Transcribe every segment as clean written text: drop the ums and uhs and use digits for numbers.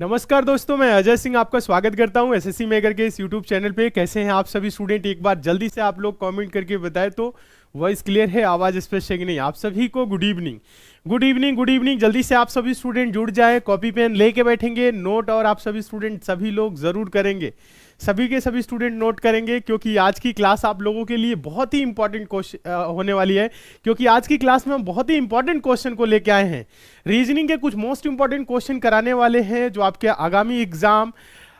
नमस्कार दोस्तों, मैं अजय सिंह आपका स्वागत करता हूं एसएससी मेकर के इस यूट्यूब चैनल पे। कैसे हैं आप सभी स्टूडेंट? एक बार जल्दी से आप लोग कमेंट करके बताएं तो वॉइस क्लियर है, आवाज़ स्पष्ट है कि नहीं। आप सभी को good evening, good evening, good evening. जल्दी से आप सभी स्टूडेंट जुड़ जाए, कॉपी पेन लेके बैठेंगे, नोट और आप सभी स्टूडेंट सभी लोग ज़रूर करेंगे, सभी के सभी स्टूडेंट नोट करेंगे, क्योंकि आज की क्लास आप लोगों के लिए बहुत ही इंपॉर्टेंट क्वेश्चन होने वाली है। क्योंकि आज की क्लास में हम बहुत ही इंपॉर्टेंट क्वेश्चन को लेके आए हैं। रीजनिंग के कुछ मोस्ट इंपॉर्टेंट क्वेश्चन कराने वाले हैं, जो आपके आगामी एग्जाम,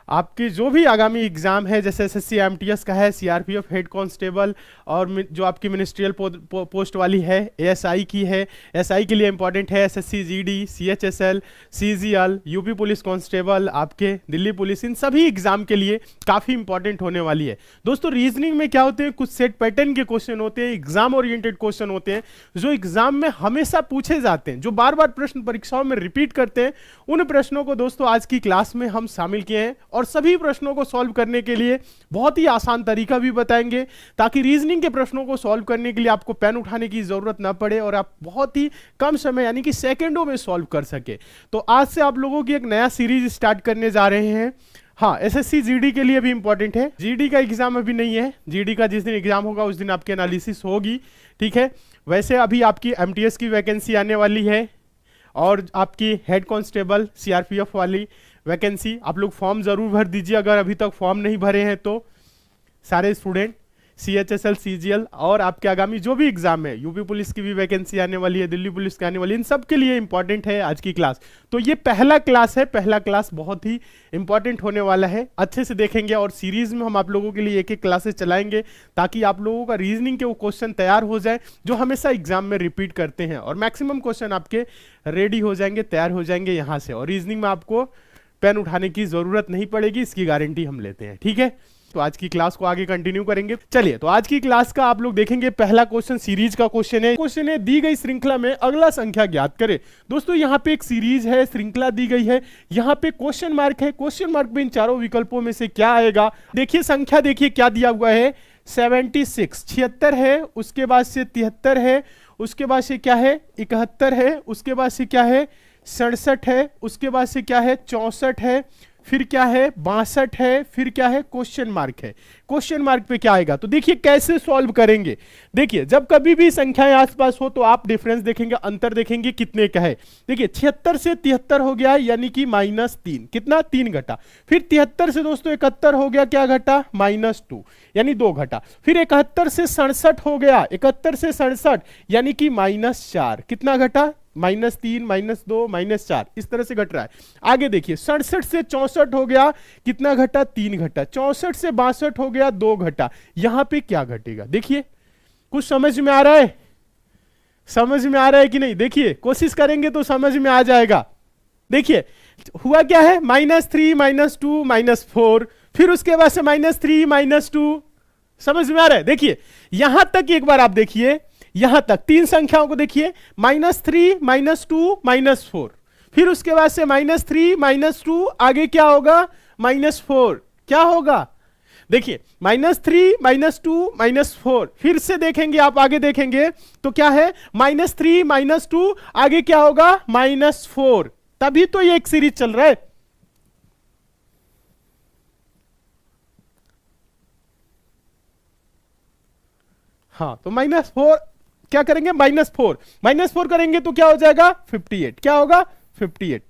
आपके जो भी आगामी एग्जाम है, जैसे एसएससी एमटीएस का है, सीआरपीएफ हेड कांस्टेबल, और जो आपकी मिनिस्ट्रियल पोस्ट वाली है, एएसआई की है, एसआई के लिए इंपॉर्टेंट है, SSC GD, CHSL, CGL, UP police constable, आपके दिल्ली पुलिस, इन सभी एग्जाम के लिए काफ़ी इंपॉर्टेंट होने वाली है। दोस्तों, रीजनिंग में क्या होते हैं, कुछ सेट पैटर्न के क्वेश्चन होते हैं, एग्जाम ओरिएंटेड क्वेश्चन होते हैं, जो एग्जाम में हमेशा पूछे जाते हैं, जो बार बार प्रश्न परीक्षाओं में रिपीट करते हैं। उन प्रश्नों को दोस्तों आज की क्लास में हम शामिल किए हैं, और सभी प्रश्नों को सॉल्व करने के लिए बहुत ही आसान तरीका भी बताएंगे, ताकि रीजनिंग के प्रश्नों को सॉल्व करने के लिए आपको पेन उठाने की जरूरत ना पड़े और आप बहुत ही कम समय यानी कि सेकंडों में सॉल्व कर सके। तो आज से आप लोगों की एक नया सीरीज स्टार्ट करने जा रहे हैं। हाँ, एसएससी जीडी के लिए भी इंपॉर्टेंट है। जीडी का एग्जाम अभी नहीं है, जीडी का जिस दिन एग्जाम होगा उस दिन आपकी एनालिसिस होगी, ठीक है। वैसे अभी आपकी एमटीएस की वैकेंसी आने वाली है, और आपकी हेड कांस्टेबल सीआरपीएफ वाली वैकेंसी। आप लोग फॉर्म जरूर भर दीजिए, अगर अभी तक फॉर्म नहीं भरे हैं तो। सारे स्टूडेंट सीएचएसएल, सीजीएल और आपके आगामी जो भी एग्जाम है, यूपी पुलिस की भी वैकेंसी आने वाली है, दिल्ली पुलिस की आने वाली है, इन सब के लिए इंपॉर्टेंट है आज की क्लास। तो ये पहला क्लास है, पहला क्लास बहुत ही इंपॉर्टेंट होने वाला है। अच्छे से देखेंगे, और सीरीज में हम आप लोगों के लिए एक एक क्लासेस चलाएंगे, ताकि आप लोगों का रीजनिंग के वो क्वेश्चन तैयार हो जाए, जो हमेशा एग्जाम में रिपीट करते हैं, और मैक्सिमम क्वेश्चन आपके रेडी हो जाएंगे, तैयार हो जाएंगे यहाँ से। और रीजनिंग में आपको पेन उठाने की जरूरत नहीं पड़ेगी, इसकी गारंटी हम लेते हैं, ठीक है। तो आज की क्लास को आगे कंटिन्यू करेंगे। चलिए, तो आज की क्लास का आप लोग देखेंगे पहला क्वेश्चन सीरीज का क्वेश्चन है, दी गई श्रृंखला में अगला संख्या ज्ञात करें। दोस्तों, यहाँ पे एक सीरीज है, श्रृंखला दी गई है, यहाँ पे क्वेश्चन मार्क है, क्वेश्चन मार्क में इन चारों विकल्पों में से क्या आएगा। देखिए संख्या, देखिए क्या दिया हुआ है, 76, 76 है, उसके बाद से 73 है, उसके बाद से क्या है, 71 है, उसके बाद से क्या है, 67 है, उसके बाद से क्या है, 64 है, फिर क्या है, 62 है, फिर क्या है, क्वेश्चन मार्क है। क्वेश्चन मार्क पे क्या आएगा, तो देखिए कैसे सॉल्व करेंगे। देखिए, जब कभी भी संख्याएं आसपास हो तो आप डिफरेंस देखेंगे, अंतर देखेंगे कितने का है। देखिए 76 से 73 हो गया, यानी कि -3, कितना, 3 घटा। फिर 73 से दोस्तों 71 हो गया, क्या घटा, -2, यानी 2 घटा। फिर 71 से 67 हो गया, 71 से 67 यानी कि -4, कितना घटा, -3, -2, -4, इस तरह से घट रहा है। आगे देखिए 67 से 64 हो गया, कितना घटा, 3 घटा। 64 से 62 हो गया, 2 घटा। यहां पे क्या घटेगा, देखिए कुछ समझ में आ रहा है, समझ में आ रहा है कि नहीं? देखिए कोशिश करेंगे तो समझ में आ जाएगा। देखिए हुआ क्या है, -3, -2, -4, फिर उसके बाद से -3, -2, समझ में आ रहा है। देखिए यहां तक एक बार आप देखिए, यहां तक तीन संख्याओं को देखिए, -3, -2, -4, फिर उसके बाद से -3, -2, आगे क्या होगा, -4, क्या होगा, देखिए -3, -2, -4, फिर से देखेंगे आप, आगे देखेंगे तो क्या है, -3, -2, आगे क्या होगा, -4। तभी तो ये एक सीरीज चल रहा है। हाँ, तो -4 क्या करेंगे, -4 करेंगे तो क्या हो जाएगा, 58, क्या होगा, 58।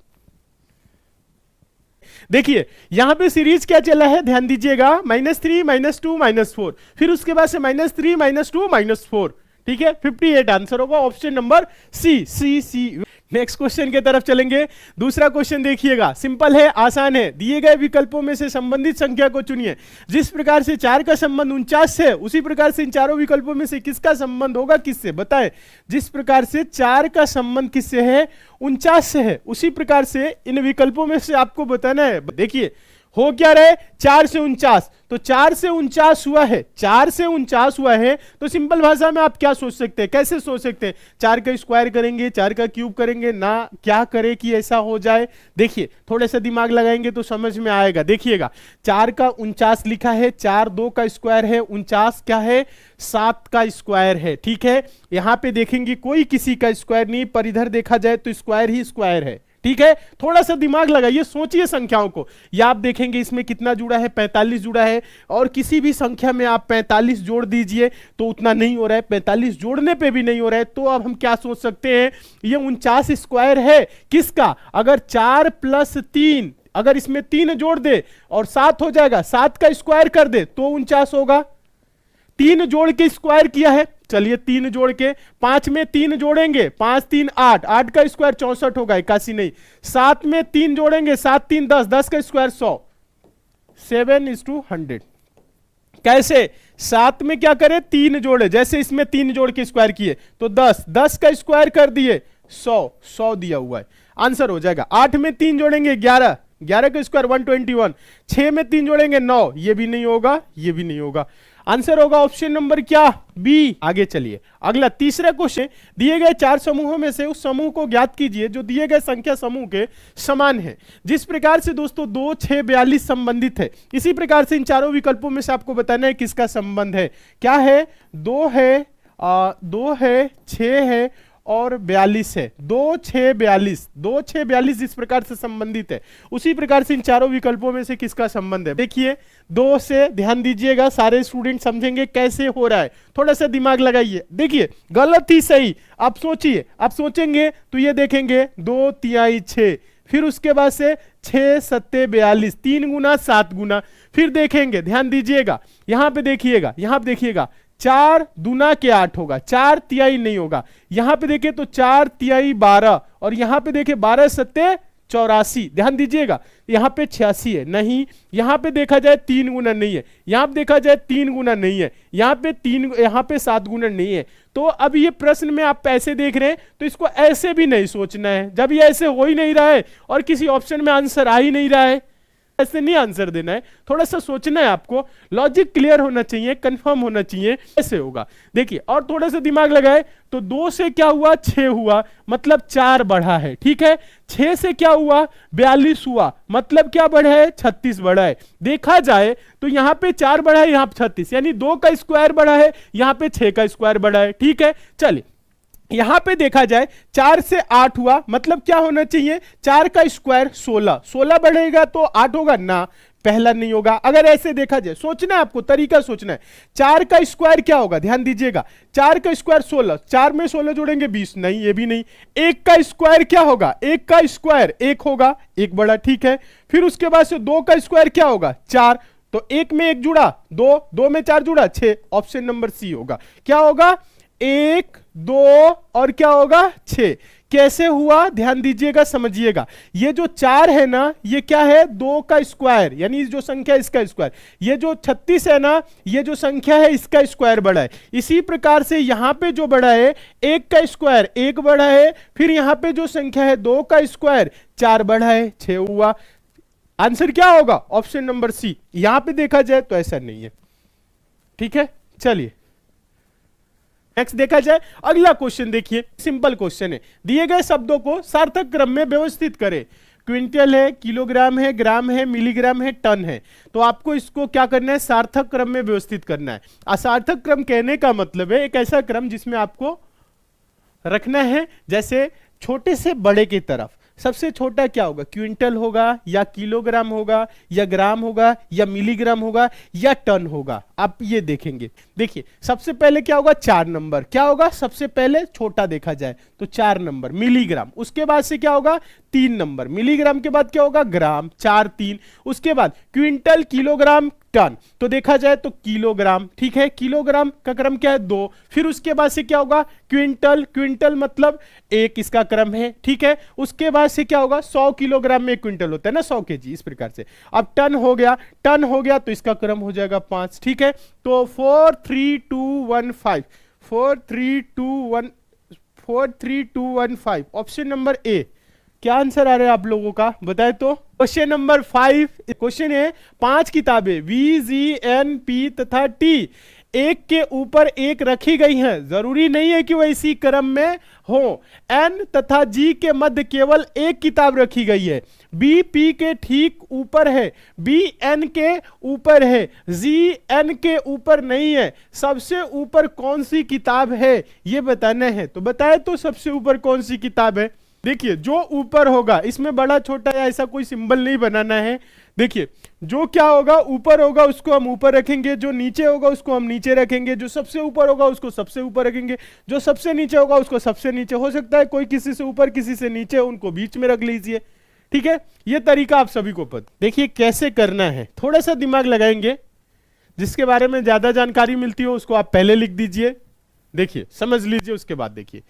देखिए यहां पे सीरीज क्या चला है, ध्यान दीजिएगा, -3, -2, -4, फिर उसके बाद से -3, -2, -4, ठीक है, 58 आंसर होगा, option number C. Next question की तरफ चलेंगे। दूसरा क्वेश्चन देखिएगा, सिंपल है, आसान है। दिए गए विकल्पों में से संबंधित संख्या को चुनिए। जिस प्रकार से 4 का संबंध 49 से, उसी प्रकार से इन चारों विकल्पों में से किसका संबंध होगा, किससे, बताएं। जिस प्रकार से 4 का संबंध किससे है, 49 से है, उसी प्रकार से इन विकल्पों में से आपको बताना है। देखिए हो क्या रहे, 4 से 49, तो 4 से 49 हुआ है, 4 से 49 हुआ है, तो सिंपल भाषा में आप क्या सोच सकते हैं, कैसे सोच सकते हैं, 4 का स्क्वायर करेंगे, 4 का क्यूब करेंगे ना, क्या करें कि ऐसा हो जाए। देखिए थोड़ा सा दिमाग लगाएंगे तो समझ में आएगा। देखिएगा 4 का 49 लिखा है, 4 2 का स्क्वायर है, 49 क्या है, 7 का स्क्वायर है, ठीक है। यहां पे देखेंगे कोई किसी का स्क्वायर नहीं, पर इधर देखा जाए तो स्क्वायर ही स्क्वायर है, ठीक है, थोड़ा सा दिमाग लगाइए, सोचिए संख्याओं को। या आप देखेंगे इसमें कितना जुड़ा है, 45 जुड़ा है, और किसी भी संख्या में आप 45 जोड़ दीजिए तो उतना नहीं हो रहा है, 45 जोड़ने पे भी नहीं हो रहा है। तो अब हम क्या सोच सकते हैं, ये 49 स्क्वायर है किसका, अगर 4 + 3, अगर इसमें 3 जोड़ दे और 7 हो जाएगा, 7 का स्क्वायर कर दे तो 49 होगा। 3 जोड़ के स्क्वायर किया है, चलिए 3 जोड़ के, 5 में 3 जोड़ेंगे, 5 3 8, 8 का स्क्वायर 64 होगा, 81 नहीं। 7 में 3 जोड़ेंगे, 7 3 10, 10 का स्क्वायर 100, 7:100। कैसे, 7 में क्या करें, 3 जोड़े, जैसे इसमें 3 जोड़ के स्क्वायर किए तो 10, 10 का स्क्वायर कर दिए 100, 100 दिया हुआ है, आंसर हो जाएगा। 8 में 3 जोड़ेंगे 11, 11 का स्क्वायर 121, 6 में 3 जोड़ेंगे 9, ये भी नहीं होगा, ये भी नहीं होगा, आंसर होगा ऑप्शन नंबर क्या, बी। आगे चलिए, अगला तीसरा क्वेश्चन, दिए गए 4 समूहों में से उस समूह को ज्ञात कीजिए जो दिए गए संख्या समूह के समान है। जिस प्रकार से दोस्तों 2 6 42 संबंधित है, इसी प्रकार से इन चारों विकल्पों में से आपको बताना है किसका संबंध है। क्या है, 2 है, 2 है, 6 है और 42 है। 2 6 42, 2 6 42 जिस प्रकार से संबंधित है, उसी प्रकार से इन चारों विकल्पों में से किसका संबंध है। देखिए 2 से, ध्यान दीजिएगा, सारे स्टूडेंट समझेंगे कैसे हो रहा है, थोड़ा सा दिमाग लगाइए। देखिए गलत ही सही, आप सोचिए, आप सोचेंगे तो ये देखेंगे 2 तिहाई 6, फिर उसके बाद से 6 7 42, 3 गुना 7 गुना, फिर देखेंगे, ध्यान दीजिएगा, यहां पे देखिएगा, यहां पे देखिएगा 4 दूना के 8 होगा, 4 तिहाई नहीं होगा। यहां पे देखिए तो 4 तिहाई 12, और यहां पे देखिए 12 7 84, ध्यान दीजिएगा, यहां पे 86 है, नहीं, यहां पे देखा जाए 3 गुना नहीं है, यहां पे देखा जाए 3 गुना नहीं है, यहां पे 3, यहां पे 7 गुना नहीं है। तो अब ये प्रश्न में आप ऐसे देख रहे हैं तो इसको ऐसे भी नहीं सोचना है, जब ये ऐसे हो ही नहीं रहा है और किसी ऑप्शन में आंसर आ ही नहीं रहा है, ऐसे नहीं आंसर देना है, थोड़ा सा सोचना है आपको, लॉजिक क्लियर होना चाहिए, कंफर्म होना चाहिए, ऐसे होगा। देखिए और थोड़ा सा दिमाग लगाए तो 2 से क्या हुआ, 6 हुआ, मतलब 4 बढ़ा है, ठीक है। 6 से क्या हुआ, 42 हुआ, मतलब क्या बढ़ा है, 36 बढ़ा है। देखा जाए तो यहां पे 4 बढ़ा है, यहां पे 36, यानी 2 का स्क्वायर बढ़ा है, यहां पे 6 का स्क्वायर बढ़ा है, ठीक है। चलिए यहां पे देखा जाए 4 से 8 हुआ, मतलब क्या होना चाहिए, 4 का स्क्वायर 16, 16 बढ़ेगा तो 8 होगा ना, पहला नहीं होगा। अगर ऐसे देखा जाए, सोचना है आपको, तरीका सोचना है, 4 का स्क्वायर क्या होगा, ध्यान दीजिएगा, 4 का स्क्वायर 16, 4 में 16 जोड़ेंगे 20, नहीं, ये भी नहीं। 1 का स्क्वायर क्या होगा, 1 का स्क्वायर 1 होगा, 1 बड़ा, ठीक है। फिर उसके बाद से 2 का स्क्वायर क्या होगा, 4, तो 1 में 1 जुड़ा 2, 2 में 4 जुड़ा 6, ऑप्शन नंबर सी होगा। क्या होगा, 1 2 और क्या होगा 6। कैसे हुआ, ध्यान दीजिएगा, समझिएगा, ये जो 4 है ना, ये क्या है, 2 का स्क्वायर, यानी जो संख्या इसका स्क्वायर, ये जो 36 है ना, ये जो संख्या है इसका स्क्वायर बढ़ा है। इसी प्रकार से यहां पे जो बढ़ा है 1 का स्क्वायर 1 बढ़ा है, फिर यहां पे जो संख्या है 2 का स्क्वायर 4 बढ़ा है, 6 हुआ। आंसर क्या होगा, ऑप्शन नंबर सी। यहां पे देखा जाए तो ऐसा नहीं है, ठीक है। चलिए नेक्स्ट देखा जाए, अगला क्वेश्चन देखिए, सिंपल क्वेश्चन है, दिए गए शब्दों को सार्थक क्रम में व्यवस्थित करें। क्विंटल है, किलोग्राम है, ग्राम है, मिलीग्राम है, टन है, तो आपको इसको क्या करना है, सार्थक क्रम में व्यवस्थित करना है। असार्थक क्रम कहने का मतलब है एक ऐसा क्रम जिसमें आपको रखना है जैसे छोटे से बड़े की तरफ। सबसे छोटा क्या होगा, क्विंटल होगा या किलोग्राम होगा या ग्राम होगा या मिलीग्राम होगा या टन होगा, आप ये देखेंगे। देखिए सबसे पहले क्या होगा, 4 नंबर, क्या होगा, सबसे पहले छोटा देखा जाए तो 4 नंबर मिलीग्राम, उसके बाद से क्या होगा 3 नंबर, मिलीग्राम के बाद क्या होगा ग्राम, 4 3, उसके बाद क्विंटल, किलोग्राम, टन, तो देखा जाए तो किलोग्राम, ठीक है, किलोग्राम का क्रम क्या है 2, फिर उसके बाद से क्या होगा क्विंटल, क्विंटल मतलब 1 इसका क्रम है, ठीक है। उसके बाद से क्या होगा 100 किलोग्राम में 1 क्विंटल होता है ना, 100 केजी, इस प्रकार से। अब टन हो गया, टन हो गया तो इसका क्रम हो जाएगा 5, ठीक है। तो 4 3 2 1 5, 4 3 2 1 5, ऑप्शन नंबर ए। क्या आंसर आ रहा है आप लोगों का, बताए तो। क्वेश्चन नंबर 5, क्वेश्चन है 5 किताबें वी, जी, एन, पी तथा टी एक के ऊपर एक रखी गई हैं, जरूरी नहीं है कि वह इसी क्रम में हो। एन तथा जी के मध्य केवल एक किताब रखी गई है, बी पी के ठीक ऊपर है, बी एन के ऊपर है, जी एन के ऊपर नहीं है, सबसे ऊपर कौन सी किताब है ये बताना है। तो बताए तो सबसे ऊपर कौन सी किताब है, देखिए जो ऊपर होगा, इसमें बड़ा छोटा या ऐसा कोई सिंबल नहीं बनाना है। देखिए जो क्या होगा, ऊपर होगा उसको हम ऊपर रखेंगे, जो नीचे होगा उसको हम नीचे रखेंगे, जो सबसे ऊपर होगा उसको सबसे ऊपर रखेंगे, जो सबसे नीचे होगा उसको सबसे नीचे। हो सकता है कोई किसी से ऊपर किसी से नीचे, उनको बीच में रख लीजिए। ठीक है, ये तरीका आप सभी को पता। देखिए कैसे करना है, थोड़ा सा दिमाग लगाएंगे, जिसके बारे में ज्यादा जानकारी मिलती हो उसको आप पहले लिख दीजिए। देखिए समझ लीजिए, उसके बाद देखिए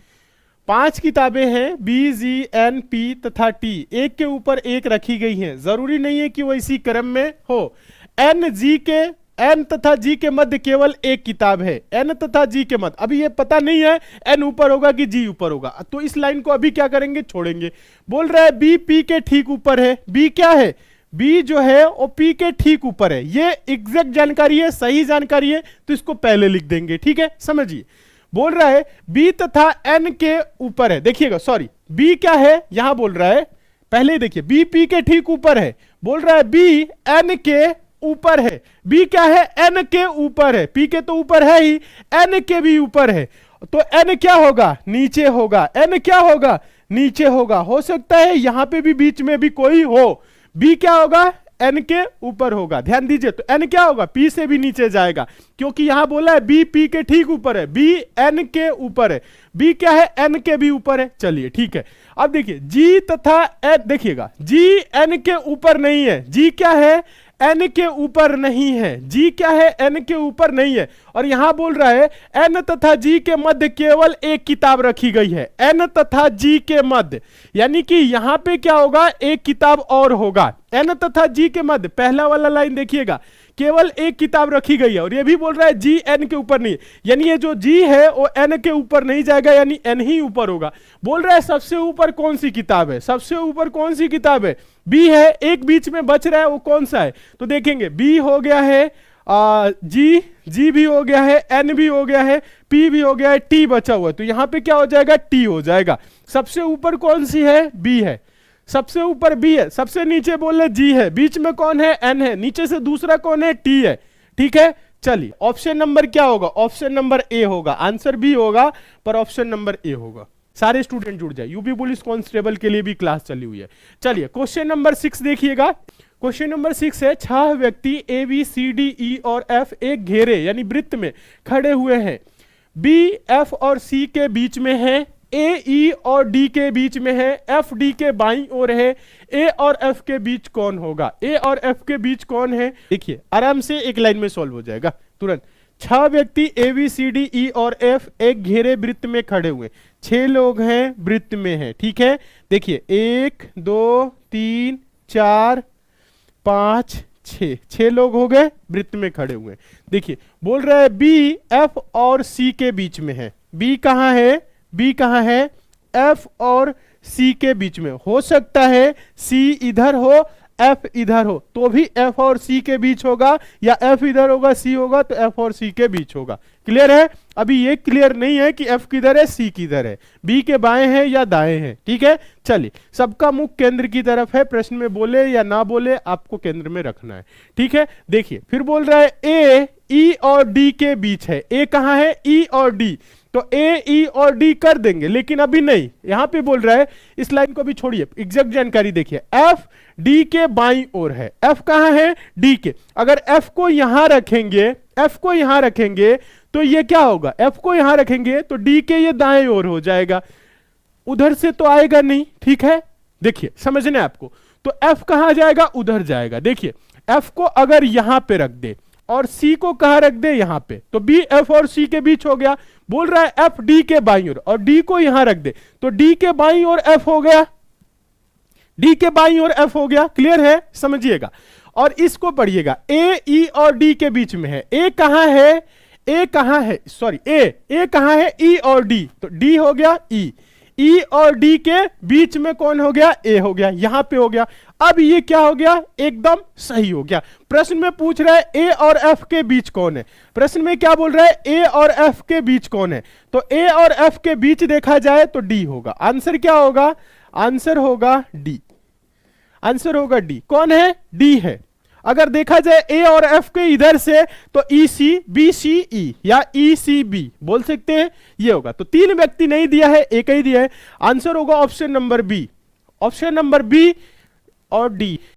5 किताबें हैं, बी, जी, एन, पी तथा टी, एक के ऊपर एक रखी गई हैं। जरूरी नहीं है कि वो इसी क्रम में हो। एन तथा जी के मध्य केवल एक किताब है। एन तथा जी के मध्य, अभी ये पता नहीं है एन ऊपर होगा कि जी ऊपर होगा, तो इस लाइन को अभी क्या करेंगे, छोड़ेंगे। बोल रहा है बी पी के ठीक ऊपर है। बी क्या है, बी जो है वो पी के ठीक ऊपर है। ये एग्जैक्ट जानकारी है, सही जानकारी है, तो इसको पहले लिख देंगे। ठीक है, समझिए। बोल रहा है बी तथा एन के ऊपर है। देखिएगा, सॉरी, बी क्या है यहां बोल रहा है, पहले ही देखिए, बी पी के ठीक ऊपर है। बोल रहा है बी एन के ऊपर है। बी क्या है, एन के ऊपर है। पी के तो ऊपर है ही, एन के भी ऊपर है, तो एन क्या होगा, नीचे होगा। एन क्या होगा, नीचे होगा। हो सकता है यहां पे भी बीच में भी कोई हो। बी क्या होगा, एन के ऊपर होगा। ध्यान दीजिए, तो एन क्या होगा, पी से भी नीचे जाएगा, क्योंकि यहां बोला है बी पी के ठीक ऊपर है, बी एन के ऊपर है। बी क्या है, एन के भी ऊपर है। चलिए ठीक है, अब देखिए जी तथा एन, देखिएगा जी एन के ऊपर नहीं है। जी क्या है, एन के ऊपर नहीं है। जी क्या है, एन के ऊपर नहीं है। और यहां बोल रहा है एन तथा जी के मध्य केवल एक किताब रखी गई है। एन तथा जी के मध्य, यानी कि यहां पे क्या होगा, एक किताब और होगा। एन तथा जी के मध्य, पहला वाला लाइन देखिएगा, केवल एक किताब रखी गई है। और ये भी बोल रहा है जी एन के ऊपर नहीं, यानी ये जो जी है वो एन के ऊपर नहीं जाएगा, यानी एन ही ऊपर होगा। बोल रहा है सबसे ऊपर कौन सी किताब है, सबसे ऊपर कौन सी किताब है, बी है। एक बीच में बच रहा है, वो कौन सा है, तो देखेंगे बी हो गया है, जी भी हो गया है, एन भी हो गया है, पी भी हो गया है, टी बचा हुआ है, तो यहां पे क्या हो जाएगा, टी हो जाएगा। सबसे ऊपर कौन सी है, बी है, सबसे ऊपर बी है। सबसे नीचे बोले जी है, बीच में कौन है, एन है, नीचे से दूसरा कौन है, टी है। ठीक है, चलिए ऑप्शन नंबर क्या होगा, ऑप्शन नंबर ए होगा। आंसर बी होगा, पर ऑप्शन नंबर ए होगा। सारे स्टूडेंट जुड़ जाए, यूपी पुलिस कांस्टेबल के लिए भी क्लास चली हुई है। चलिए क्वेश्चन नंबर 6 देखिएगा। क्वेश्चन नंबर 6 है, 6 व्यक्ति A B C D E और एफ एक घेरे यानी वृत्त में खड़े हुए हैं। बी एफ और सी के बीच में है, ए ई और डी के बीच में है, एफ डी के बाईं ओर है। ए और एफ के बीच कौन होगा, ए और एफ के बीच कौन है। देखिए आराम से एक लाइन में सॉल्व हो जाएगा तुरंत। 6 व्यक्ति A B C D E और एफ एक घेरे वृत्त में खड़े हुए, 6 लोग हैं वृत्त में हैं। ठीक है, देखिए 1 2 3 4 5 6 लोग हो गए वृत्त में खड़े हुए। देखिए बोल रहा है बी एफ और सी के बीच में है। बी कहां है, बी कहां है, एफ और सी के बीच में। हो सकता है सी इधर हो एफ इधर हो, तो भी एफ और सी के बीच होगा, या एफ इधर होगा सी होगा तो एफ और सी के बीच होगा। क्लियर है, अभी ये क्लियर नहीं है कि एफ किधर है सी किधर है, बी के बाएं हैं या दाएं हैं। ठीक है, चलिए सबका मुख केंद्र की तरफ है, प्रश्न में बोले या ना बोले आपको केंद्र में रखना है। ठीक है, देखिए फिर बोल रहा है ए ई और डी के बीच है। ए कहां है, ई और डी, तो ए ई और डी कर देंगे, लेकिन अभी नहीं। यहां पे बोल रहा है, इस लाइन को भी छोड़िए, एग्जैक्ट जानकारी देखिए, एफ डी के बाईं ओर है। एफ कहां है, डी के। अगर एफ को यहां रखेंगे, एफ को यहां रखेंगे तो ये क्या होगा, एफ को यहां रखेंगे तो डी के ये दाएं ओर हो जाएगा, उधर से तो आएगा नहीं। ठीक है, देखिए समझने आपको, तो एफ कहां जाएगा, उधर जाएगा। देखिए एफ को अगर यहां पे रख दे और सी को कहां रख दे, यहां पे, तो बी एफ और सी के बीच हो गया। बोल रहा है एफ डी के बाईं ओर, और डी को यहां रख दे तो डी के बाईं ओर एफ हो गया, डी के बाईं ओर एफ हो गया। क्लियर है, समझिएगा। और इसको पढ़िएगा, ए ई और डी के बीच में है। ए कहां है, ए कहां है, सॉरी ए कहां है, ई और डी, तो डी हो गया ई और डी के बीच में कौन हो गया, ए हो गया, यहां पे हो गया। अब ये क्या हो गया, एकदम सही हो गया। प्रश्न में पूछ रहा है ए और एफ के बीच कौन है, प्रश्न में क्या बोल रहा है, ए और एफ के बीच कौन है, तो ए और एफ के बीच देखा जाए तो डी होगा। आंसर क्या होगा, आंसर होगा डी, आंसर होगा डी। कौन है, डी है। अगर देखा जाए ए और एफ के इधर से तो ई सी बी सी ई या ई सी बी बोल सकते हैं, ये होगा। तो 3 व्यक्ति नहीं दिया है, एक ही दिया है, आंसर होगा option number B. Option number B और डी,